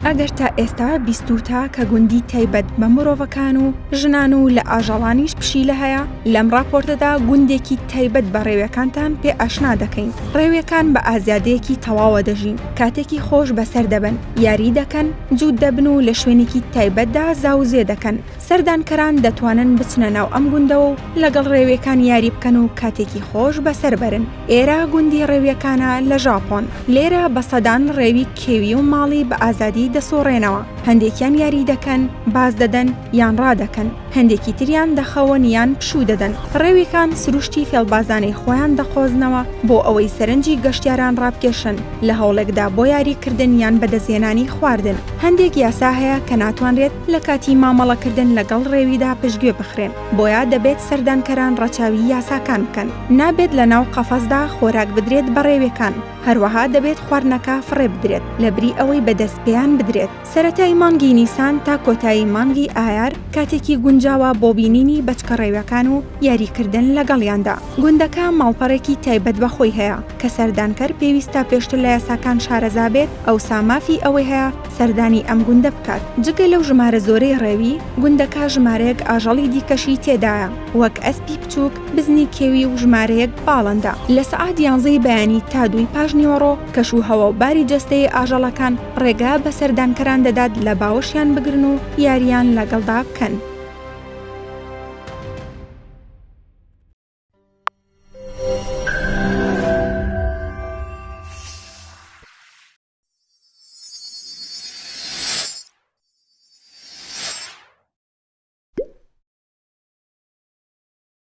ئەگەر تا ئێستا بیستوتە کە گوندی تایبەت بە مرۆڤەکان و ژنان و لە ئاژەڵانیش پشیلە هەیە، لەم راپۆرتەدا گوندێکی تایبەت بە ڕێوەکانتان پێ ئاشنا دەکەین. ڕێوەکان بە ئازادەیەکی تەواوە دەژین، کاتێکی خۆش بەسەر دەبن، یاری دەکەن، جوود دەبن و لە شوێنێکی تایبەتدا زاوزێ دەکەن. سەردانکەران دەتوانن بچنە ناو ئەم گوندەوە و لەگەڵ ڕێوەکان یاری بکەن و کاتێکی خۆش بەسەر بەرن. ئێرە گوندی ڕێوەکانە لە ژاپۆن. لێرە بە سەدان ڕێوی کێوی و ماڵی بە ئازادی دەسۆڕێنەوە. هەندێکیان یاری دەکەن، باز دەدەن یان ڕادەکەن، هەندێکی تریان دەخەون یان پشوو دەدەن. ڕێویەکان سروشتی فێڵبازانەی خۆیان دەخۆزنەوە بۆ ئەوەی سەرنجی گەشتیاران ڕابکێشن لە هەوڵێکدا بۆ یاریکردن یان بەدەستهێنانی خواردن. هەندێک یاسا هەیە کە ناتوانرێت لە کاتی مامەڵەکردن لەگەڵ ڕێویدا پشتگوێ بخرێن، بۆیە دەبێت سەردانکەران ڕەچاوی یاساکان بکەن. نابێت لە ناو قەفەسدا خۆراک بدرێت بە ڕێوەکان، هەروەها دەبێت خواردنەکە فڕێ بدرێت لەبری ئەوەی بەدەست پێیان بدرێت. سەرەتای مانگی نیسان تا کۆتایی مانگی ئایار کاتێکی گونجاوە بۆ بینینی بەچکە ڕێوەکان و یاریکردن لەگەڵیاندا. گوندەکە ماڵپەڕێکی تایبەت بەخۆی هەیە کە سەردانکەر پێویستە پێشتر لە یاساکان شارەزا بێت، ئەو سامافی ئەوەی هەیە سەردانی ئەم گوندە بکات. جگە لەو ژمارە زۆرەی ڕێوی، گوندەکە ژمارەیەک ئاژەڵی دیکەشی تێدایە، وەک ئەسپی بچووک، بزنی کێوی و ژمارەیەک باڵندە. لە سەعات 11 بەیانی تا 2 پاش نیوەڕۆ کەش و هەوا و باری جەستەی ئاژەڵەکان ڕێگا بە سەردانکەران دەدات لە باوەشیان بگرن و یاریان لەگەڵدا بکەن.